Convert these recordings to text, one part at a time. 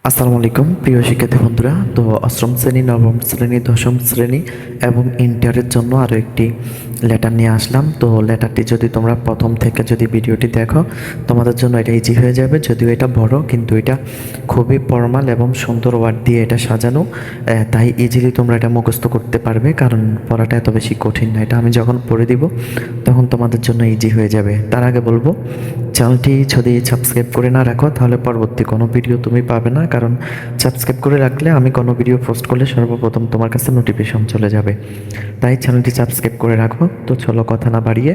আসসালামু আলাইকুম প্রিয় শিক্ষার্থী বন্ধুরা। তো অষ্টম শ্রেণী, নবম শ্রেণী, দশম শ্রেণী এবং ইন্টারের জন্য আরও একটি লেটার নিয়ে আসলাম। তো লেটারটি যদি তোমরা প্রথম থেকে যদি ভিডিওটি দেখো তোমাদের জন্য এটা ইজি হয়ে যাবে। যদিও এটা বড়, কিন্তু এটা খুবই ফর্মাল এবং সুন্দর ওয়ার্ড দিয়ে এটা সাজানো, তাই ইজিলি তোমরা এটা মুখস্থ করতে পারবে, কারণ পড়াটা এত বেশি কঠিন না। এটা আমি যখন পড়ে দিব তখন তোমাদের জন্য ইজি হয়ে যাবে। তার আগে বলবো, চ্যানেলটি যদি সাবস্ক্রাইব করে না রাখো তাহলে পরবর্তী কোনো ভিডিও তুমি পাবে না, কারণ সাবস্ক্রাইব করে রাখলে আমি কোনো ভিডিও পোস্ট করলে সর্বপ্রথম তোমার কাছে নোটিফিকেশন চলে যাবে। তাই চ্যানেলটি সাবস্ক্রাইব করে রাখো। তো চলো কথা না বাড়িয়ে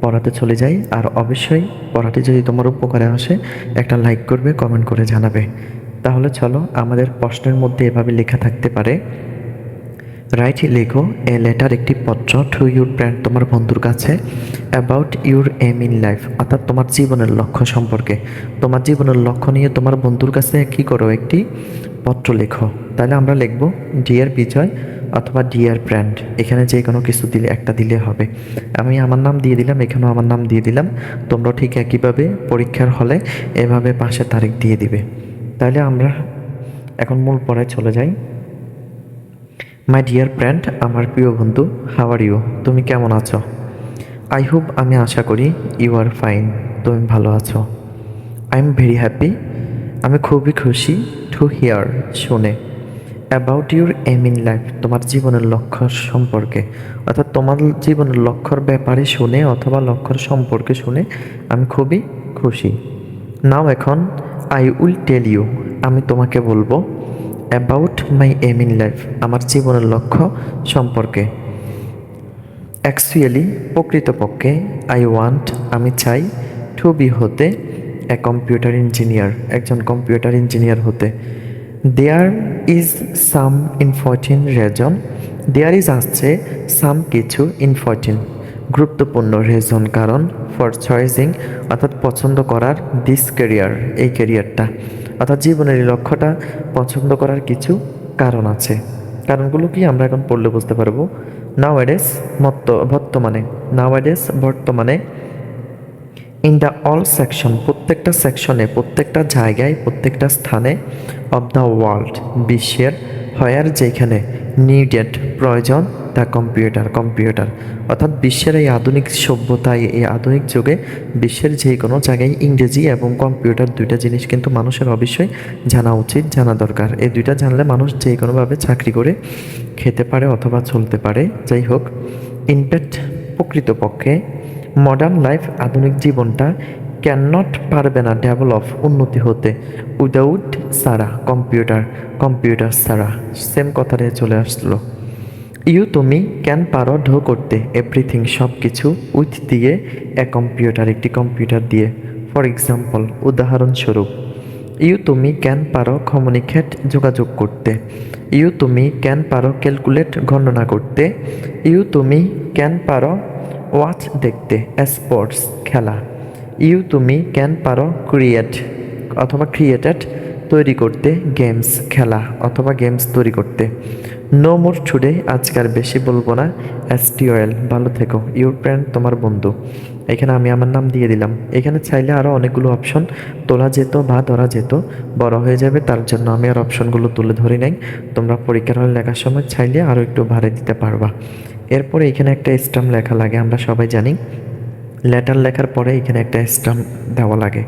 পড়াতে চলে যাই। আর অবশ্যই পড়াটি যদি তোমার উপকারে আসে একটা লাইক করবে, কমেন্ট করে জানাবে। তাহলে চলো, আমাদের প্রশ্নের মধ্যে এভাবে লেখা থাকতে পারে, রাইট লেখো এ লেটার, একটি পত্র, টু ইউর ফ্রেন্ড, তোমার বন্ধুর কাছে, about your aim in life, অর্থাৎ তোমার জীবনের লক্ষ্য সম্পর্কে। তোমার জীবনের লক্ষ্য নিয়ে তোমার বন্ধুর কাছে কি করো, একটি পত্র লেখো। তাহলে আমরা লিখব ডিয়ার বিজয় অথবা ডিয়ার ফ্রেন্ড। এখানে যে কোনো কিছু দিলে একটা দিলে হবে। আমি আমার নাম দিয়ে দিলাম, এখানেও আমার নাম দিয়ে দিলাম। তোমরা ঠিক একইভাবে পরীক্ষার হলে এভাবে পাশে তারিখ দিয়ে দিবে। তাহলে আমরা এখন মূল পড়ায় চলে যাই। মাই ডিয়ার ফ্রেন্ড, আমার প্রিয় বন্ধু, হাউ আর ইউ, তুমি কেমন আছো? আই হোপ, আমি আশা করি, ইউ আর ফাইন, তুমি ভালো আছো। আই এম ভেরি হ্যাপি, আমি খুবই খুশি, টু হিয়ার, শুনে, about your aim in life, তোমার জীবনের লক্ষ্য সম্পর্কে, অর্থাৎ তোমার জীবনের লক্ষ্যর ব্যাপারে শুনে অথবা লক্ষ্যর সম্পর্কে শুনে আমি খুবই খুশি। নাও এখন, আই উইল টেল ইউ, আমি তোমাকে বলবো, about my aim in life, আমার জীবনের লক্ষ্য সম্পর্কে। অ্যাকচুয়ালি, প্রকৃতপক্ষে, আই ওয়ান্ট, আমি চাই, টু বি, হতে, এ কম্পিউটার ইঞ্জিনিয়ার, একজন কম্পিউটার ইঞ্জিনিয়ার হতে। There is some important reason, there is আসছে সাম কিছু, ইম্পর্টেন্ট গুরুত্বপূর্ণ, রিজন কারণ, ফর চয়েসিং অর্থাৎ পছন্দ করার, দিস ক্যারিয়ার এই ক্যারিয়ারটা, অর্থাৎ জীবনের এই লক্ষ্যটা পছন্দ করার কিছু কারণ আছে। কারণগুলো কি আমরা এখন পড়লে বুঝতে পারবো। নাওয়াডেস, বর্তমানে, নাওয়াডেস বর্তমানে, ইন দ্য অল সেকশন, প্রত্যেকটা সেকশনে, প্রত্যেকটা জায়গায়, প্রত্যেকটা স্থানে, অব দ্য ওয়ার্ল্ড, বিশ্বের, হয়ার যেখানে, নিডেড প্রয়োজন, দ্য কম্পিউটার কম্পিউটার, অর্থাৎ বিশ্বের এই আধুনিক সভ্যতায়, এই আধুনিক যুগে বিশ্বের যে কোনো জায়গায় ইংরেজি এবং কম্পিউটার দুইটা জিনিস কিন্তু মানুষের অবশ্যই জানা উচিত, জানা দরকার। এই দুইটা জানলে মানুষ যে কোনোভাবে চাকরি করে খেতে পারে অথবা চলতে পারে। যাই হোক, ইনফ্যাক্ট, প্রকৃতপক্ষে, মডার্ন লাইফ, আধুনিক জীবনটা, ক্যান নট, পারবে না, ডেভেলপ, উন্নতি হতে, উইদাউট, ছাড়া, কম্পিউটার কম্পিউটার ছাড়া। সেম কথাটাই চলে আসলো। ইউ, তুমি, ক্যান, পারো, ঢো, করতে, এভরিথিং, সব কিছু, উইথ, দিয়ে, এ কম্পিউটার, একটি কম্পিউটার দিয়ে। ফর এক্সাম্পল, উদাহরণস্বরূপ। ইউ, তুমি, ক্যান, পারো, কমিউনিকেট, যোগাযোগ করতে। ইউ, তুমি, ক্যান, পারো, ক্যালকুলেট, গণনা করতে। ইউ, তুমি, ক্যান, পারো, ওয়াচ, দেখতে, স্পোর্টস, খেলা। ইউ, তুমি, ক্যান, পারো, ক্রিয়েট অথবা ক্রিয়েটেড, তৈরি করতে, গেমস, খেলা অথবা গেমস তৈরি করতে। নো মোর টুডে, আজকাল বেশি বলবো না, এসটিওএল, ভালো থেকো, ইউর ফ্রেন্ড, তোমার বন্ধু। এখানে আমি আমার নাম দিয়ে দিলাম। এখানে চাইলে আরও অনেকগুলো অপশন তোলা যেত বা ধরা যেত, বড় হয়ে যাবে, তার জন্য আমি আর অপশনগুলো তুলে ধরি নাই। তোমরা পরীক্ষার হলে লেখার সময় চাইলে আরও একটু ভাড়ে দিতে পারবা। এরপরে এখানে একটা স্টাম্প লেখা লাগে, আমরা সবাই জানি। লেটার লেখার পরে এখানে একটা স্টাম্প দেওয়া লাগে।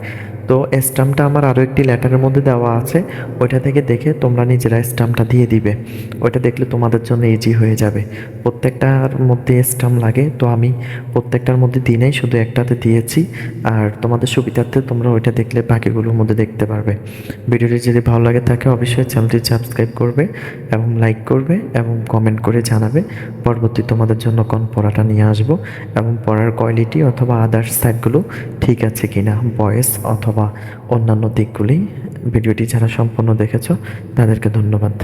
তো স্টাম্পটা আমার আরও একটি লেটারের মধ্যে দেওয়া আছে, ওইটা থেকে দেখে তোমরা নিজেরা স্টাম্পটা দিয়ে দিবে। ওইটা দেখলে তোমাদের জন্য ইজি হয়ে যাবে। প্রত্যেকটার মধ্যে স্টাম্প লাগে, তো আমি প্রত্যেকটার মধ্যে দিই নাই, শুধু একটাতে দিয়েছি। আর তোমাদের সুবিধার্থে তোমরা ওইটা দেখলে বাকিগুলোর মধ্যে দেখতে পারবে। ভিডিওটি যদি ভালো লাগে থাকে অবশ্যই চ্যানেলটি সাবস্ক্রাইব করবে এবং লাইক করবে এবং কমেন্ট করে জানাবে পরবর্তী তোমাদের জন্য কোন পড়াটা নিয়ে আসবো এবং পড়ার কোয়ালিটি অথবা আদার্স সাইডগুলো ঠিক আছে কিনা, ভয়েস অথবা অন্যান্য দিকগুলি। ভিডিওটি যারা সম্পূর্ণ দেখেছো তাদেরকে ধন্যবাদ।